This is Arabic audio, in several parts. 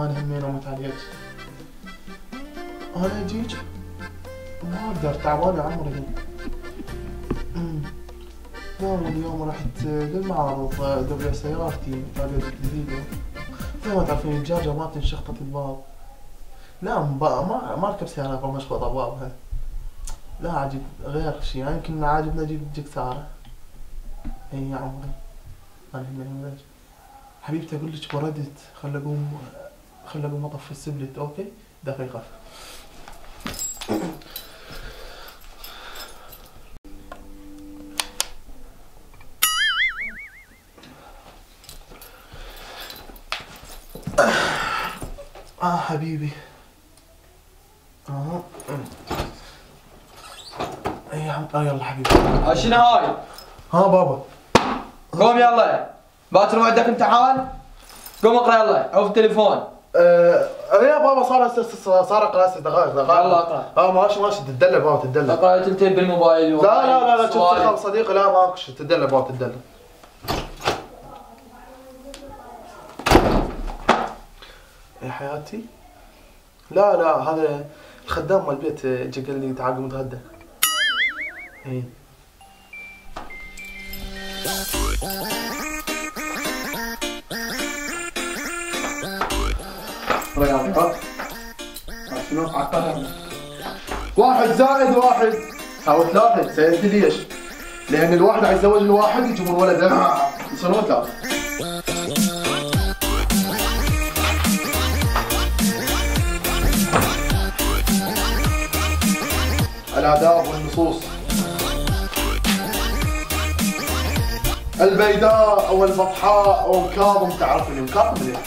انا همين اموت عليك. انا اجيك ما اقدر، تعبان يا عمري. اليوم رحت للمعرض قبل سيارتي فاقت جديدة. زي ما تعرفين الدجاجة ما تنشخطت الباب. لا ما اركب سيارة مشخوطة بابها. لا عجب غير شي، يعني يمكن عاجبنا اجيب جكسارة. اي يا عمري انا همين حبيبتي اقول لك بردت، خل اقوم اطفي السبلت. اوكي دقيقة. حبيبي. اي يا عم يلا حبيبي. شنو هاي؟ ها بابا قوم يلا، باكر عندك امتحان؟ قوم اقرا يلا، عوف التليفون. يا بابا صار اقرا 6 دقائق. يلا اقرا. ماشي تدلع بابا تدلع. اقرا تنتين بالموبايل. لا شوف صديقي، لا ماكو شيء، تدلع بابا تدلع. يا حياتي لا هذا الخدام مال البيت جا قال لي تعال قوم نتغدى. اي رياض شنو عطانا 1 زائد 1 أو 3. سألت ليش؟ لأن الواحد عايز يتزوج الواحد يجيبون ولد يصيرون 3. الآداب والنصوص، البيداء أو البطحاء أو مكاظم، تعرف اللي مكاظم اللي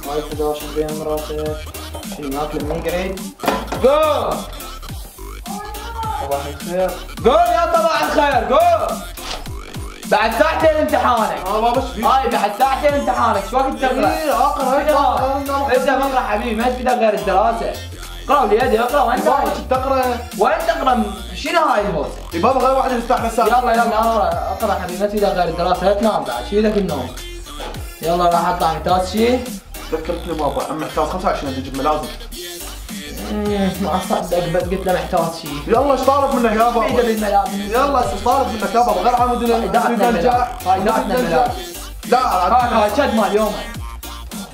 هاي 11 بين مراتك. شنو ناكل ميجريد؟ قوم! صباح الخير. قوم يا صباح الخير قوم! بعد ساعتين امتحانك. بابا ايش فيك؟ هاي بعد ساعتين امتحانك، شو وقت تقرا؟ اقرا ابدا اقرا حبيبي، ما تفيدك غير الدراسة. اقرا وليدي اقرا. وين تقرا؟ وين تقرا؟ شنو هاي الهوسة؟ يا بابا غير واحد يفتح مساء. يلا اقرا حبيبي، ما تفيدك غير الدراسة، لا تنام بعد، شو يدك النوم؟ يلا راح اطلع محتاج شيء؟ ذكرتني بابا عم محتاج 25 اجيب ملازم. ما اصدق بس قلت له محتاج شيء. يلا ايش طالب منك يا بابا؟ عيده بالملازم. يلا ايش طالب منك يا بابا؟ غير عمود فائداتنا الملازم. لا هاي شد مال يومك.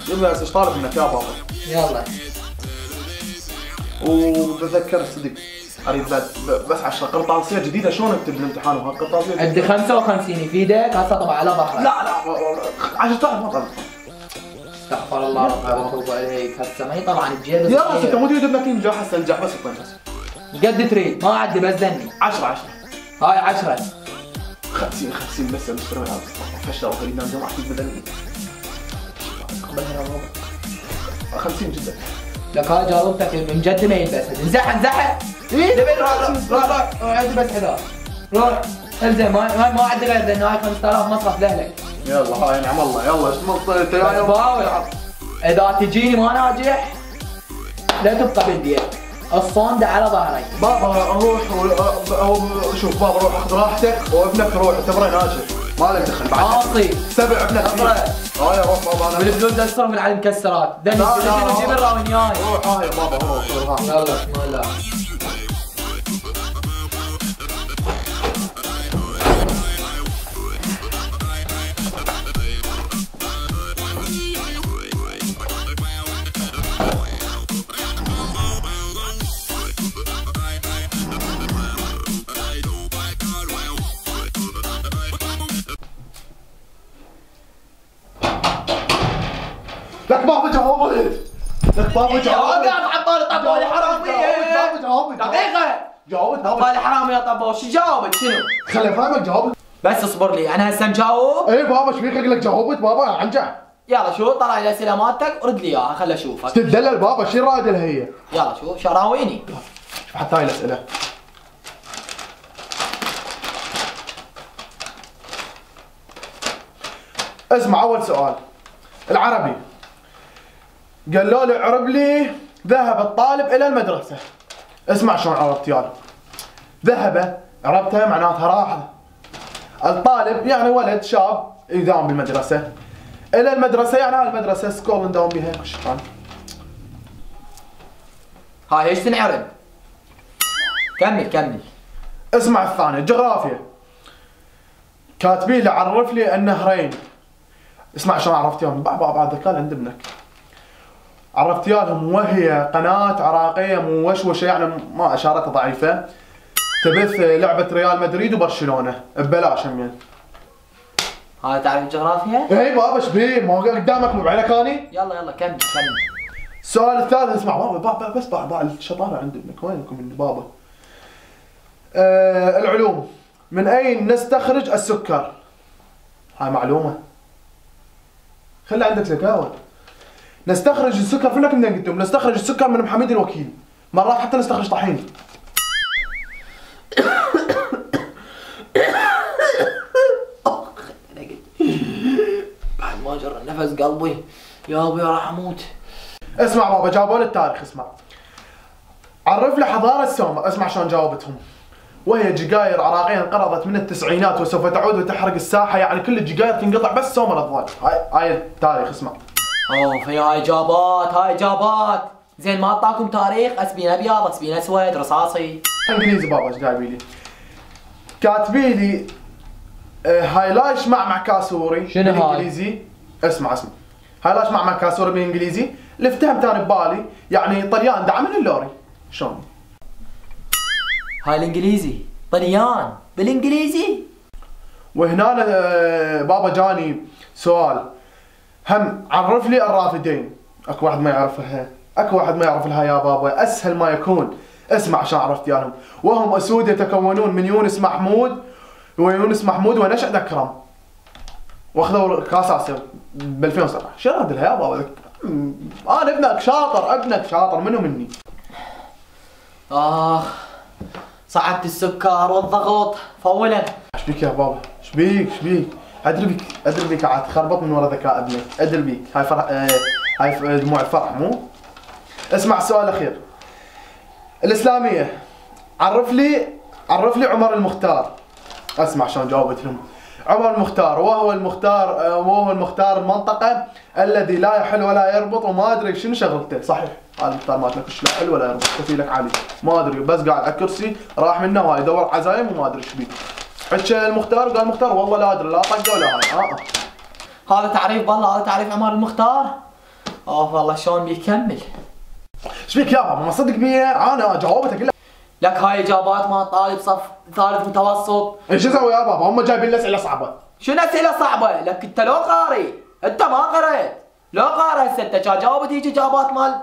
يلا ايش طالب منك يا بابا؟ يلا. وبتذكر صدق اريد بس 10 قرطاسيه جديده. شلون اكتب الامتحان وهالقرطاسيه؟ عندي 55 يفيدك هسه طبعا على ظهرك. لا 10,000 ما طلع. استغفر الله ربي واتوب اليك. هسه ما هي طبعا الجيب. يلا انت مو تريد ابنك ينجح هسه انجح بس اطلع بس. قد تريد ما عندي بس دني. 10 هاي 10 50 بس مشتري ملابس فشله وخلينا ننام جماعه اكيد بدني. 50 جدا. لك هاي جاوبتك من جد ما يلبسها. انزح ايه روح عندي بس حذاء. روح انزين ما عندي غير لانه هاي 5000 مصرف لاهلك. يلا هاي نعم الله. يلا ايش انت يا باوي. اذا تجيني ما ناجح لا تبقى بالبيت، الصندة على ظهرك. بابا روح شوف بابا روح اخذ راحتك وابنك روح اعتبره ناجح ما له دخل بعد. عاصي 7 ابنك فيه. هاي روح بابا انا والفلوس دسرهم من على المكسرات. دني وجيب الراونياي. روح هاي بابا روح. يلا بسم الله. لك بابا جاوبت. لك بابا جاوب. عطالي طبالي حرامية. جاوب. دقيقة. جاوب. طبالي حرامية طبال، شو جاوبت شنو؟ خلي افهمك جاوب. بس اصبر لي، انا هسه مجاوب. اي بابا ايش فيك اقول لك جاوبت بابا انجح. يلا شو طلع الاسئله مالتك ورد لي اياها خل اشوفك. تدلل بابا شو الرادله هي؟ يلا شو شراويني. شوف حتى هاي الاسئله. اسمع اول سؤال العربي. قالوا لي عرب لي ذهب الطالب الى المدرسه. اسمع شلون عربت يالا. ذهب عربتها معناتها راح. الطالب يعني ولد شاب يداوم بالمدرسه. الى المدرسه يعني هاي المدرسه سكول نداوم بها شكرا. هاي ايش تنعرب؟ كمل. اسمع الثاني جغرافيا. كاتبين لي عرف لي النهرين. اسمع شلون عرفت ياهم بعد ذكاء عند ابنك. عرفت ياهم وهي قناة عراقية موشوشة يعني ما اشارتها ضعيفة تبث لعبة ريال مدريد وبرشلونة ببلاش همين. هاي تعرف الجغرافيا؟ اي بابا ايش بيه؟ ما هو قدامك مو بعينك اني؟ يلا كمل. السؤال الثالث اسمع بابا بس بعد الشطارة عند ابنك وينكم من بابا؟ العلوم. من اين نستخرج السكر؟ هاي معلومة. خلي عندك ذكاوة. نستخرج السكر فينك من قلت لهم نستخرج السكر من محمد الوكيل. مرات حتى نستخرج طحين. بعد ما جرى نفس قلبي يا ابوي راح اموت. اسمع بابا جاوبوا لي التاريخ. اسمع عرف لي حضارة سومر. اسمع شلون جاوبتهم. وهي جزائر عراقية انقرضت من التسعينات وسوف تعود وتحرق الساحة يعني كل الجزائر تنقطع بس سومر تظل. هاي التاريخ. اسمع. اوف هاي اجابات. زين ما اعطاكم تاريخ اسبين ابيض اسبين اسود رصاصي. انجليزي بابا ايش جايبي لي؟ كاتبي لي هايلاش مع كاسوري. شنو هاي؟ بالانجليزي. اسمع هايلاش مع كاسوري بالانجليزي اللي افتهمت انا ببالي يعني طليان دعم من اللوري. شلون؟ هاي الانجليزي طليان بالانجليزي. وهنا بابا جاني سؤال هم عرف لي الرافدين. اكو واحد ما يعرفها. لها يا بابا اسهل ما يكون. اسمع عشان عرفت ياهم. وهم اسود يتكونون من يونس محمود ونشأت اكرم. واخذوا كاس اسيا ب 2017. شو رد لها يا بابا؟ انا ابنك شاطر منو مني. صعدت السكر والضغط فولا. ايش بيك يا بابا؟ ايش بيك؟ ادري بيك عاد تخربط من ورا ذكاء ابنك. ادري بيك. هاي فرح هاي دموع الفرح مو؟ اسمع السؤال الاخير. الاسلاميه. عرف لي عمر المختار. اسمع شلون جاوبت لهم. عمر المختار وهو المختار المنطقه الذي لا يحل ولا يربط وما ادري شنو شغلته. صحيح هذا المختار مالتنا كلش لا يحل ولا يربط كفيلك علي ما ادري بس قاعد على الكرسي راح منه وهاي يدور عزايم وما ادري ايش بيه. حكى المختار وقال المختار والله لا ادري لا طقه ولا هاي. هذا تعريف والله هذا تعريف عمر المختار. والله شلون بيكمل. ايش بيك يا بابا ما صدق بيه؟ انا جاوبتك لك هاي اجابات ما طالب صف ثالث متوسط. ايش اسوي يا بابا؟ هم جايبين لي اسئله صعبه. شنو اسئله صعبه؟ لك انت لو قاري انت ما قريت. لو قاري هسه انت كان جاوبت هيك اجابات مال.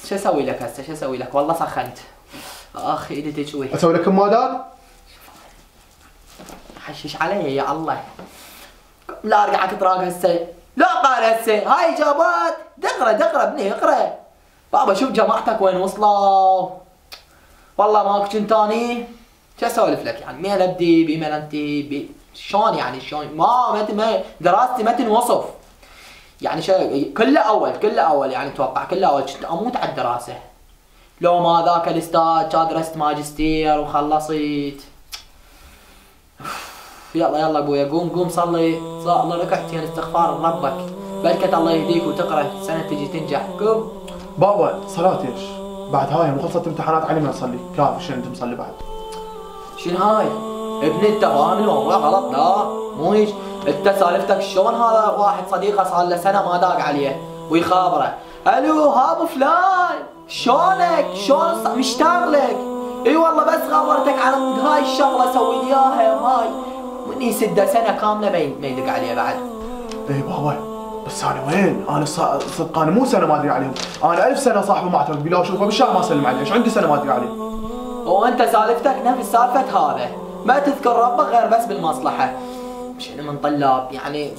شو اسوي لك هسه شو اسوي لك؟ والله سخنت. ايدي تشوي. اسوي لك كمادات؟ حشش علي يا الله. لا ارجع تطراق هسه. لا قاري هسه هاي اجابات. دقره ابني اقرا. بابا شوف جماعتك وين وصلوا. والله ماكو كنت اني شو اسولف لك يعني مين ابدي بمن انتي شلون يعني شلون ما دراستي ما تنوصف يعني كله اول يعني اتوقع كله اول كنت اموت على الدراسه لو ما ذاك الاستاذ كان درست ماجستير وخلصت. يلا ابويا قوم صلي ركعتين استغفار ربك بركة الله يهديك وتقرا سنه تجي تنجح. قوم بابا صلاة ايش؟ بعد هاي مو خلصت امتحانات علي ما اصلي. كافي شنو انت مصلي بعد؟ شنو هاي؟ ابني انت فاهم الموضوع غلط. لا مو هيك. انت سالفتك شلون هذا واحد صديقه صار له سنه ما داق عليه ويخابره. الو ها ابو فلان شلونك؟ شلون مشتاق لك؟ اي والله بس خابرتك على مود هاي الشغله سوي لي اياها وهاي مني 6 سنه كامله ما يدق عليه بعد. اي بابا بس انا وين؟ انا صدق انا مو سنه ما ادري عليهم، انا 1000 سنه صاحبه ما اعترف بي، لو اشوفه بالشارع ما اسلم عليه، ايش عندي سنه ما ادري عليه؟ وانت سالفتك نفس سالفه هذا، ما تذكر ربك غير بس بالمصلحه. مش احنا من طلاب يعني.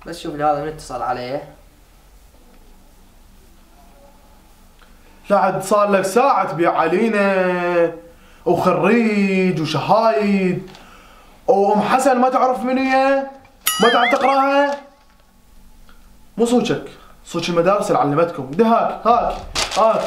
بس شوف لي هذا من اتصل عليه. لا عاد صار لك ساعة تبيع علينا وخريج وشهايد وام حسن ما تعرف من هي؟ ما تعرف تقراها؟ مو صوتك، صوت المدارس اللي علمتكم، ده هاك هاك هاك.